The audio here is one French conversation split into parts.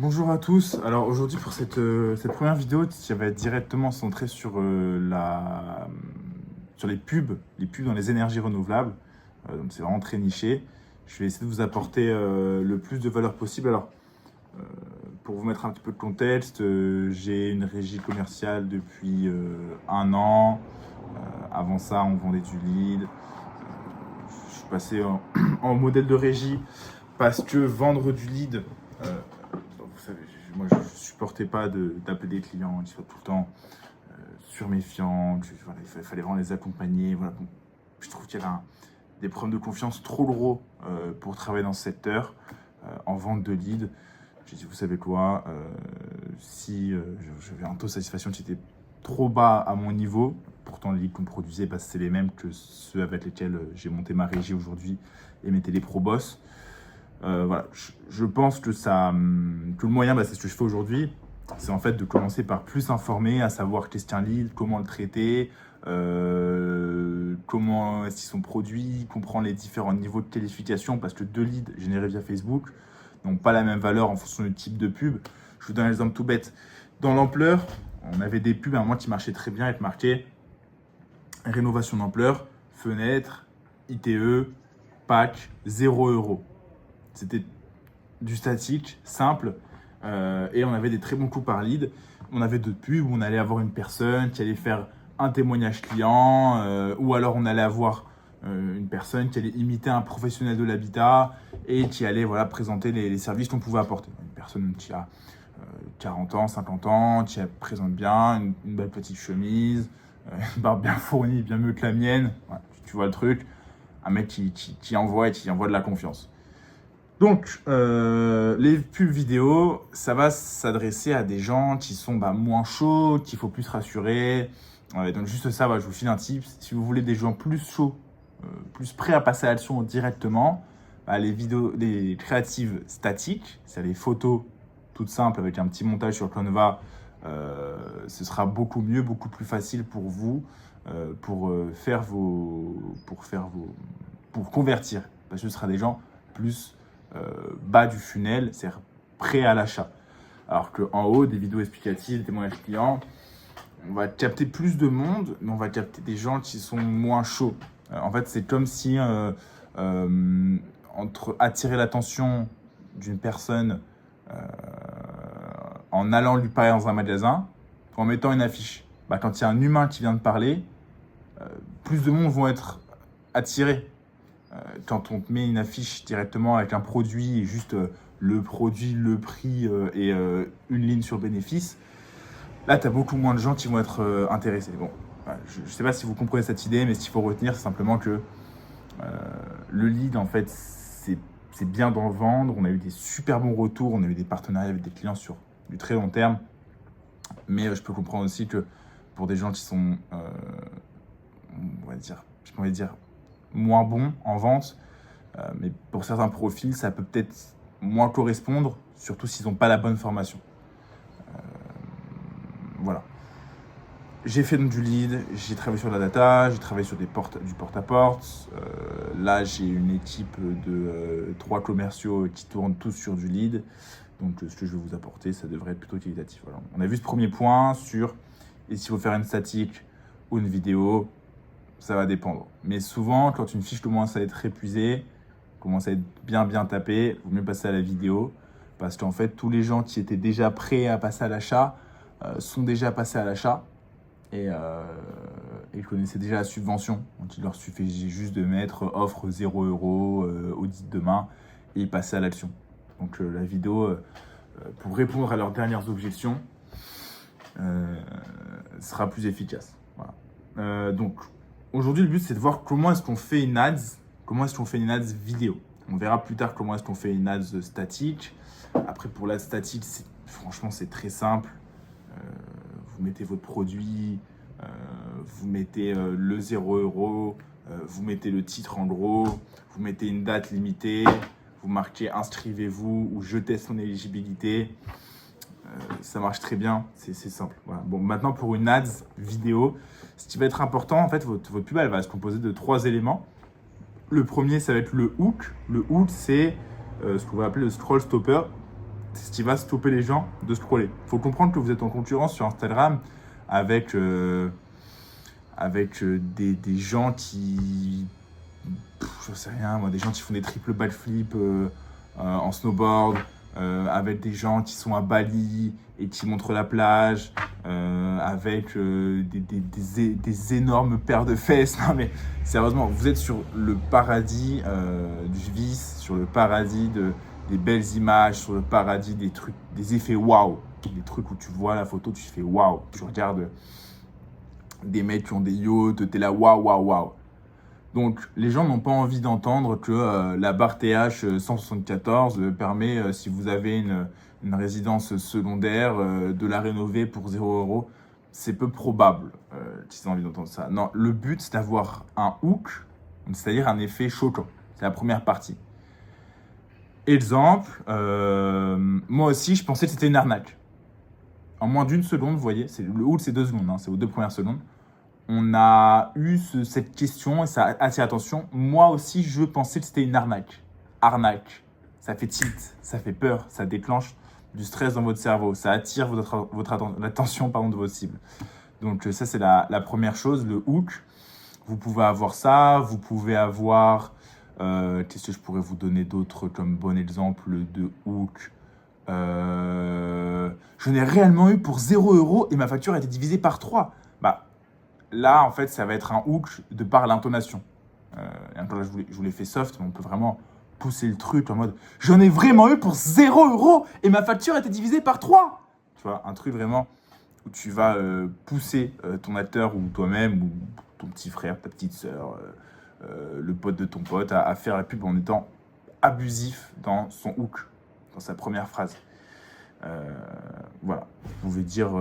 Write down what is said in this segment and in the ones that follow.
Bonjour à tous. Alors aujourd'hui pour cette première vidéo, qui va être directement centrée sur, sur les pubs dans les énergies renouvelables. Donc c'est vraiment très niché. Je vais essayer de vous apporter le plus de valeur possible. Alors euh, pour vous mettre un petit peu de contexte, j'ai une régie commerciale depuis 1 an. Avant ça, on vendait du lead. Je suis passé en modèle de régie parce que vendre du lead, vous savez, moi je supportais pas d'appeler des clients qui soient tout le temps surméfiants, voilà, il fallait vraiment les accompagner. Voilà. Bon, je trouve qu'il y avait des problèmes de confiance trop gros pour travailler dans ce secteur en vente de lead. J'ai dit, vous savez quoi, si j'avais un taux de satisfaction qui était trop bas à mon niveau, pourtant les leads qu'on produisait, bah, c'est les mêmes que ceux avec lesquels j'ai monté ma régie aujourd'hui et mes téléproboss. Voilà, je pense que que le moyen, bah, c'est ce que je fais aujourd'hui, c'est en fait de commencer par plus informer, à savoir qu'est-ce qu'un lead, comment le traiter, comment est-ce qu'ils sont produits, comprendre les différents niveaux de qualification, parce que deux leads générés via Facebook n'ont pas la même valeur en fonction du type de pub. Je vous donne un exemple tout bête. Dans l'ampleur, on avait des pubs à un moment qui marchaient très bien, être marqué rénovation d'ampleur, fenêtre, ITE, pack, 0 €. C'était du statique, simple, et on avait des très bons coups par lead. On avait d'autres pubs où on allait avoir une personne qui allait faire un témoignage client, ou alors on allait avoir une personne qui allait imiter un professionnel de l'habitat et qui allait présenter les services qu'on pouvait apporter. Une personne qui a 40 ans, 50 ans, qui présente bien, une belle petite chemise, une barbe bien fournie, bien mieux que la mienne. Voilà, tu vois le truc. Un mec qui envoie et qui envoie de la confiance. Donc, les pubs vidéo, ça va s'adresser à des gens qui sont moins chauds, qu'il faut plus rassurer. Donc, juste ça, je vous file un tip. Si vous voulez des gens plus chauds, plus prêts à passer à l'action directement, les créatives statiques, c'est les photos toutes simples avec un petit montage sur Canva, ce sera beaucoup mieux, beaucoup plus facile pour vous pour convertir. Parce que ce sera des gens plus bas du funnel, c'est-à-dire prêt à l'achat. Alors qu'en haut, des vidéos explicatives, des témoignages clients, on va capter plus de monde, mais on va capter des gens qui sont moins chauds. En fait, c'est comme si entre attirer l'attention d'une personne en allant lui parler dans un magasin, en mettant une affiche. Quand il y a un humain qui vient de parler, plus de monde vont être attirés. Quand on met une affiche directement avec un produit et juste le produit, le prix et une ligne sur bénéfice, là, tu as beaucoup moins de gens qui vont être intéressés. Bon, je ne sais pas si vous comprenez cette idée, mais ce qu'il faut retenir, c'est simplement que le lead, en fait, c'est bien d'en vendre. On a eu des super bons retours, on a eu des partenariats avec des clients sur du très long terme. Mais je peux comprendre aussi que pour des gens qui sont, on va dire, moins bons en vente, mais pour certains profils, ça peut peut-être moins correspondre, surtout s'ils n'ont pas la bonne formation. Voilà. J'ai fait du lead, j'ai travaillé sur la data, j'ai travaillé sur du porte-à-porte. Là, j'ai une équipe de 3 commerciaux qui tournent tous sur du lead. Donc, ce que je vais vous apporter, ça devrait être plutôt qualitatif. Voilà. On a vu ce premier point sur et s'il faut faire une statique ou une vidéo, ça va dépendre. Mais souvent, quand une fiche commence à être épuisée, commence à être bien tapée, il vaut mieux passer à la vidéo. Parce qu'en fait, tous les gens qui étaient déjà prêts à passer à l'achat sont déjà passés à l'achat. Et ils connaissaient déjà la subvention. Donc, il leur suffisait juste de mettre offre 0 €, audit demain, et passer à l'action. Donc, la vidéo, pour répondre à leurs dernières objections, sera plus efficace. Voilà. Donc, aujourd'hui, le but, c'est de voir comment est-ce qu'on fait une ads, vidéo. On verra plus tard comment est-ce qu'on fait une ads statique. Après, pour l'ad statique, franchement, c'est très simple. Vous mettez votre produit, vous mettez le 0 €, vous mettez le titre en gros, vous mettez une date limitée, vous marquez inscrivez-vous ou je teste son éligibilité. Ça marche très bien, c'est simple. Voilà. Bon, maintenant pour une ads vidéo, ce qui va être important, en fait, votre pub, elle va se composer de 3 éléments. Le premier, ça va être le hook. Le hook, c'est ce qu'on va appeler le scroll stopper. c'est ce qui va stopper les gens de scroller. Il faut comprendre que vous êtes en concurrence sur Instagram avec, des gens qui... je sais rien, moi, des gens qui font des triple backflips en snowboard, avec des gens qui sont à Bali et qui montrent la plage, avec des énormes paires de fesses. Non mais sérieusement, vous êtes sur le paradis du vice, sur le paradis des belles images, sur le paradis des trucs, des effets waouh, des trucs où tu vois la photo, tu fais waouh, tu regardes des mecs qui ont des yachts, t'es là waouh, waouh, waouh. Donc, les gens n'ont pas envie d'entendre que la barre TH 174 permet, si vous avez une résidence secondaire, de la rénover pour 0 €. C'est peu probable qu'ils aient envie d'entendre ça. Non, le but, c'est d'avoir un hook, c'est-à-dire un effet choquant. C'est la première partie. Exemple, moi aussi, je pensais que c'était une arnaque. En moins d'une seconde, vous voyez, le hook, c'est 2 secondes, hein, c'est aux 2 premières secondes. On a eu cette question et ça a attiré l'attention. Moi aussi, je pensais que c'était une arnaque. Arnaque, ça fait tilt, ça fait peur, ça déclenche du stress dans votre cerveau, ça attire l'attention de votre cible. Donc ça, c'est la première chose, le hook. Vous pouvez avoir ça, vous pouvez avoir... qu'est-ce que je pourrais vous donner d'autre comme bon exemple de hook? Je n'ai réellement eu pour 0 € et ma facture a été divisée par 3. Bah, là, en fait, ça va être un hook de par l'intonation. Là, je vous l'ai fait soft, mais on peut vraiment pousser le truc en mode « J'en ai vraiment eu pour 0 € et ma facture a été divisée par 3 !» Tu vois, un truc vraiment où tu vas pousser ton acteur ou toi-même ou ton petit frère, ta petite sœur, le pote de ton pote à faire la pub en étant abusif dans son hook, dans sa première phrase. Voilà, vous pouvez dire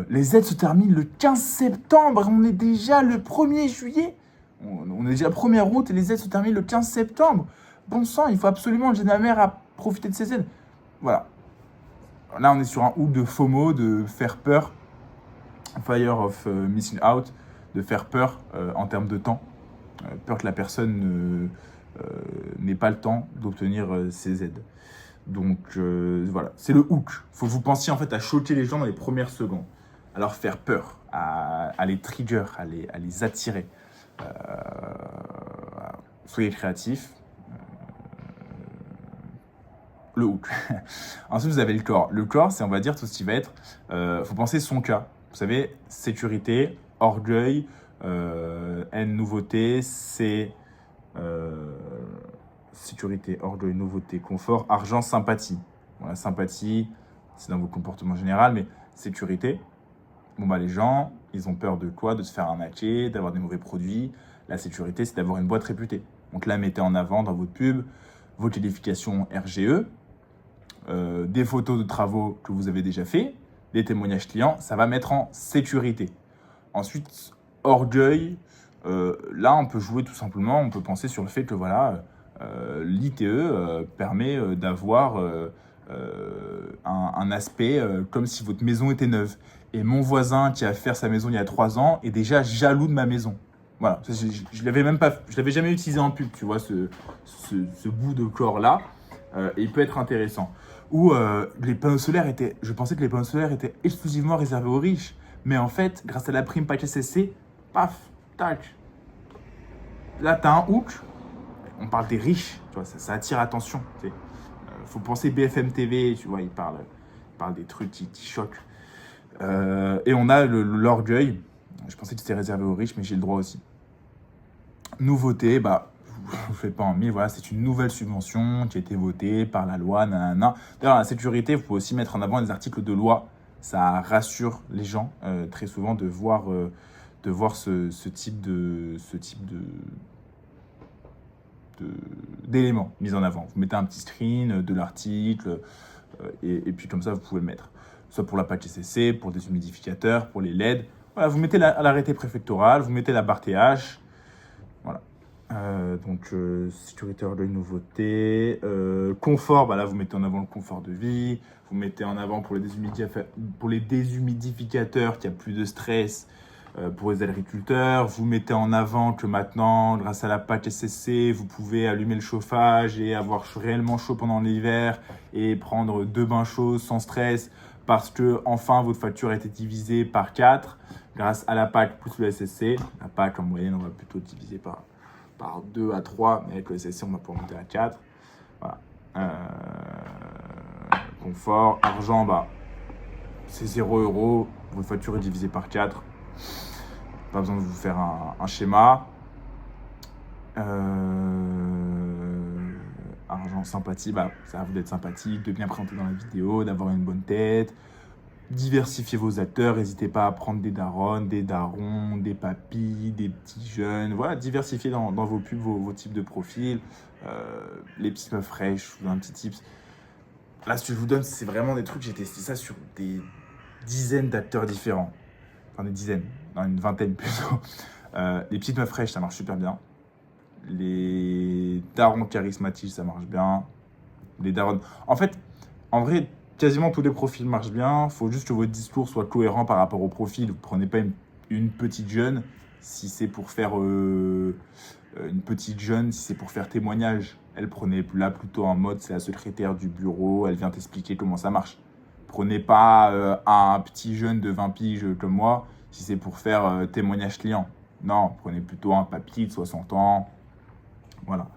les aides se terminent le 15 septembre, on est déjà le 1er juillet, on est déjà le 1er août et les aides se terminent le 15 septembre. Bon sang, il faut absolument que j'aide ma mère à profiter de ces aides. Voilà. Là, on est sur un hook de FOMO, de faire peur, Fire of Missing Out, de faire peur en termes de temps, peur que la personne n'ait pas le temps d'obtenir ces aides. Donc voilà, c'est le hook. Il faut que vous pensiez en fait à choquer les gens dans les premières secondes, à leur faire peur, à les trigger, à les attirer. Soyez créatifs. Le hook. Ensuite, vous avez le corps. Le corps, c'est on va dire tout ce qui va être... faut penser son cas. Vous savez, sécurité, orgueil, haine, nouveauté, c'est... sécurité, orgueil, nouveauté, confort, argent, sympathie. Bon, la sympathie, c'est dans vos comportements généraux, mais sécurité, bon bah les gens, ils ont peur de quoi? De se faire arnaquer, d'avoir des mauvais produits. La sécurité, c'est d'avoir une boîte réputée. Donc là, mettez en avant dans votre pub vos qualifications RGE, des photos de travaux que vous avez déjà fait, des témoignages clients, ça va mettre en sécurité. Ensuite, orgueil, là on peut jouer tout simplement, on peut penser sur le fait que voilà, l'ITE permet d'avoir un aspect comme si votre maison était neuve. Et mon voisin qui a fait sa maison il y a 3 ans est déjà jaloux de ma maison. Voilà, je l'avais jamais utilisé en pub, tu vois, ce bout de corps là, et il peut être intéressant. Ou les panneaux solaires je pensais que les panneaux solaires étaient exclusivement réservés aux riches, mais en fait, grâce à la prime pack SSC, paf, tac. Là, t'as un hook. On parle des riches, tu vois, ça attire l'attention. Faut penser BFM TV, tu vois, il parle des trucs qui choquent. Et on a l'orgueil. Je pensais que c'était réservé aux riches, mais j'ai le droit aussi. Nouveauté, bah, je ne fais pas en mille, voilà, c'est une nouvelle subvention qui a été votée par la loi, nanana. D'ailleurs, la sécurité, vous pouvez aussi mettre en avant des articles de loi. Ça rassure les gens, très souvent, de voir ce type d'éléments mis en avant. Vous mettez un petit screen de l'article et puis comme ça, vous pouvez le mettre. Soit pour la patch SSC, pour des humidificateurs, pour les LED. Voilà, vous mettez l'arrêté préfectoral, vous mettez la barre TH. Voilà. Donc, sécurité, orgueil, nouveauté. Confort, bah là, vous mettez en avant le confort de vie. Vous mettez en avant pour les déshumidificateurs qu'il y a plus de stress. pour les agriculteurs. Vous mettez en avant que maintenant, grâce à la patch SSC, vous pouvez allumer le chauffage et avoir réellement chaud pendant l'hiver et prendre 2 bains chauds sans stress parce que enfin votre facture a été divisée par 4 grâce à la patch plus le SSC. La patch en moyenne, on va plutôt diviser par 2 à 3, mais avec le SSC, on va pouvoir monter à 4. Voilà. Confort, argent, c'est 0 €. Votre facture est divisée par 4. Pas besoin de vous faire un schéma. Argent, sympathie, ça va vous d'être sympathique, de bien présenter dans la vidéo, d'avoir une bonne tête. Diversifiez vos acteurs, n'hésitez pas à prendre des darons, des darons, des papis, des petits jeunes. Voilà, diversifiez dans vos pubs, vos types de profils. Les petites meufs fraîches, je vous donne un petit tips. Là, ce que je vous donne, c'est vraiment des trucs, j'ai testé ça sur des dizaines d'acteurs différents. Enfin, des dizaines, non, une vingtaine plutôt. Les petites meufs fraîches, ça marche super bien. Les darons charismatiques, ça marche bien. Les darons... En fait, en vrai, quasiment tous les profils marchent bien. Il faut juste que votre discours soit cohérent par rapport au profil. Vous ne prenez pas une petite jeune si c'est pour faire une petite jeune, si c'est pour faire témoignage. Elle prenait là plutôt en mode c'est la secrétaire du bureau, elle vient t'expliquer comment ça marche. Prenez pas un petit jeune de 20 piges comme moi si c'est pour faire témoignage client. Non, prenez plutôt un papy de 60 ans. Voilà.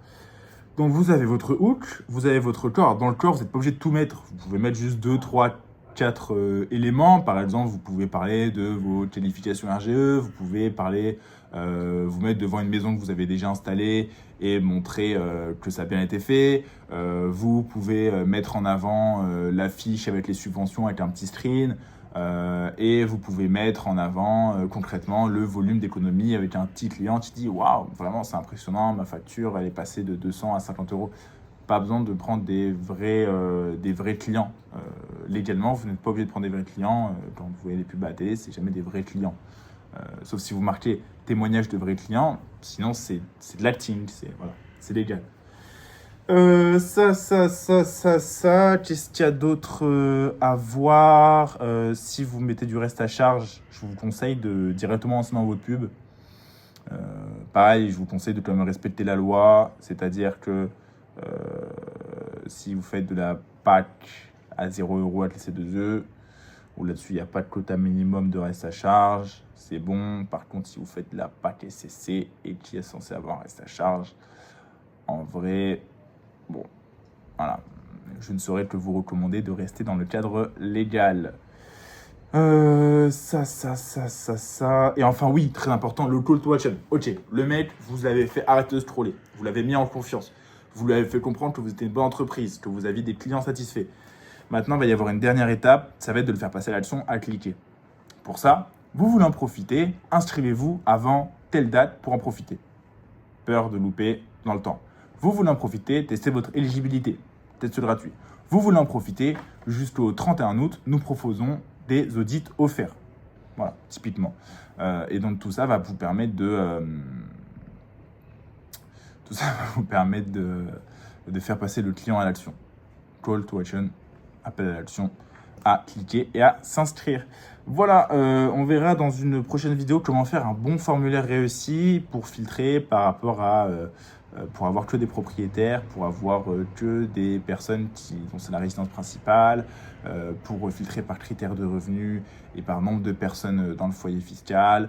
Donc vous avez votre hook, vous avez votre corps. Dans le corps, vous n'êtes pas obligé de tout mettre. Vous pouvez mettre juste 2, 3, 4 éléments. Par exemple, vous pouvez parler de vos qualifications RGE, vous pouvez parler, vous mettre devant une maison que vous avez déjà installée et montrer que ça a bien été fait. Vous pouvez mettre en avant l'affiche avec les subventions avec un petit screen. Et vous pouvez mettre en avant concrètement le volume d'économie avec un petit client qui dit waouh, vraiment c'est impressionnant, ma facture elle est passée de 200 à 50 €. Pas besoin de prendre des vrais clients. Légalement, vous n'êtes pas obligé de prendre des vrais clients. Quand vous voyez les pubs à la télé, c'est jamais des vrais clients. Sauf si vous marquez témoignage de vrais clients, sinon c'est de l'acting, c'est légal. Qu'est-ce qu'il y a d'autre à voir? Si vous mettez du reste à charge, je vous conseille de directement lancer dans votre pub. Pareil, je vous conseille de quand même respecter la loi, c'est-à-dire que si vous faites de la PAC à 0 € avec les C2E, ou là-dessus il n'y a pas de quota minimum de reste à charge, c'est bon. Par contre, si vous faites de la PAC SCC et qui est censé avoir un reste à charge, en vrai... Bon, voilà, je ne saurais que vous recommander de rester dans le cadre légal. Et enfin, oui, très important, le call to action. Ok, le mec, vous l'avez fait arrêter de scroller, vous l'avez mis en confiance, vous lui avez fait comprendre que vous étiez une bonne entreprise, que vous aviez des clients satisfaits. Maintenant, il va y avoir une dernière étape, ça va être de le faire passer à l'action à cliquer. Pour ça, vous voulez en profiter, inscrivez-vous avant telle date pour en profiter. Peur de louper dans le temps. Vous voulez en profiter, testez votre éligibilité, test gratuit. Vous voulez en profiter, jusqu'au 31 août, nous proposons des audits offerts. Voilà, typiquement. Et donc tout ça va vous permettre de faire passer le client à l'action. Call to action, appel à l'action, à cliquer et à s'inscrire. Voilà, on verra dans une prochaine vidéo comment faire un bon formulaire réussi pour filtrer par rapport à... pour avoir que des propriétaires, pour avoir que des personnes dont c'est la résidence principale, pour filtrer par critères de revenus et par nombre de personnes dans le foyer fiscal,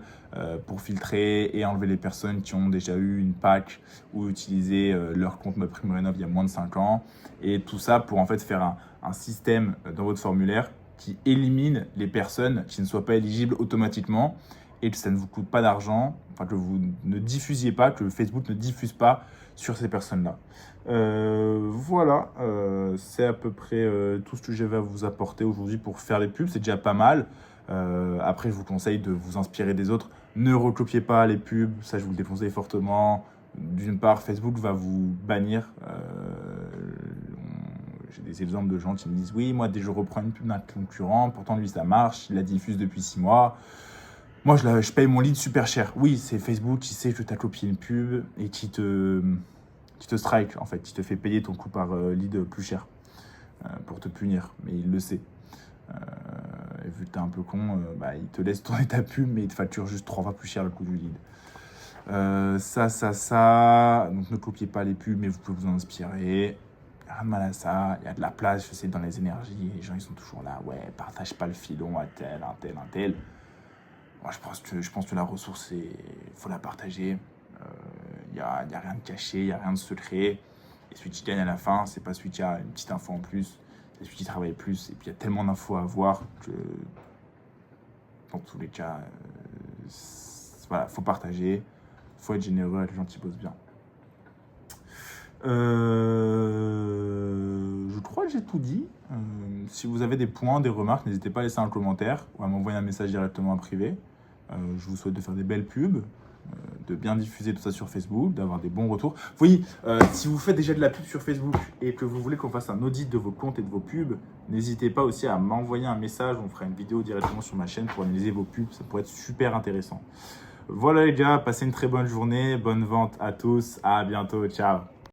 pour filtrer et enlever les personnes qui ont déjà eu une PAC ou utilisé leur compte MaPrimeRénov' il y a moins de 5 ans. Et tout ça pour en fait faire un système dans votre formulaire qui élimine les personnes qui ne soient pas éligibles automatiquement et que ça ne vous coûte pas d'argent, enfin que vous ne diffusiez pas, que Facebook ne diffuse pas sur ces personnes-là. Voilà, c'est à peu près tout ce que j'avais à vous apporter aujourd'hui pour faire les pubs, c'est déjà pas mal. Après, je vous conseille de vous inspirer des autres. Ne recopiez pas les pubs, ça je vous le déconseille fortement. D'une part, Facebook va vous bannir. J'ai des exemples de gens qui me disent « Oui, moi, dès que je reprends une pub d'un concurrent, pourtant lui ça marche, il la diffuse depuis 6 mois. » Moi, je paye mon lead super cher. Oui, c'est Facebook qui sait que tu as copié une pub et qui te strike, en fait, qui te fait payer ton coût par lead plus cher pour te punir, mais il le sait. vu que t'es un peu con, il te laisse tourner ta pub, mais il te facture juste 3 fois plus cher le coût du lead. Ça. Donc ne copiez pas les pubs, mais vous pouvez vous en inspirer. Rien de mal à ça. Il y a de la place, je sais, dans les énergies. Les gens, ils sont toujours là. Ouais, partage pas le filon à tel, un tel, un tel. Moi, je pense que la ressource, il faut la partager. Il n'y a rien de caché, il n'y a rien de secret. Et celui qui gagne à la fin, c'est pas celui qui a une petite info en plus, c'est celui qui travaille plus. Et puis il y a tellement d'infos à avoir que, dans tous les cas, voilà, faut partager, faut être généreux avec les gens qui bossent bien. Je crois que j'ai tout dit. Si vous avez des points, des remarques, n'hésitez pas à laisser un commentaire ou à m'envoyer un message directement en privé. Je vous souhaite de faire des belles pubs, de bien diffuser tout ça sur Facebook, d'avoir des bons retours. Vous voyez, si vous faites déjà de la pub sur Facebook et que vous voulez qu'on fasse un audit de vos comptes et de vos pubs, n'hésitez pas aussi à m'envoyer un message. On fera une vidéo directement sur ma chaîne pour analyser vos pubs. Ça pourrait être super intéressant. Voilà les gars, passez une très bonne journée. Bonne vente à tous. À bientôt. Ciao.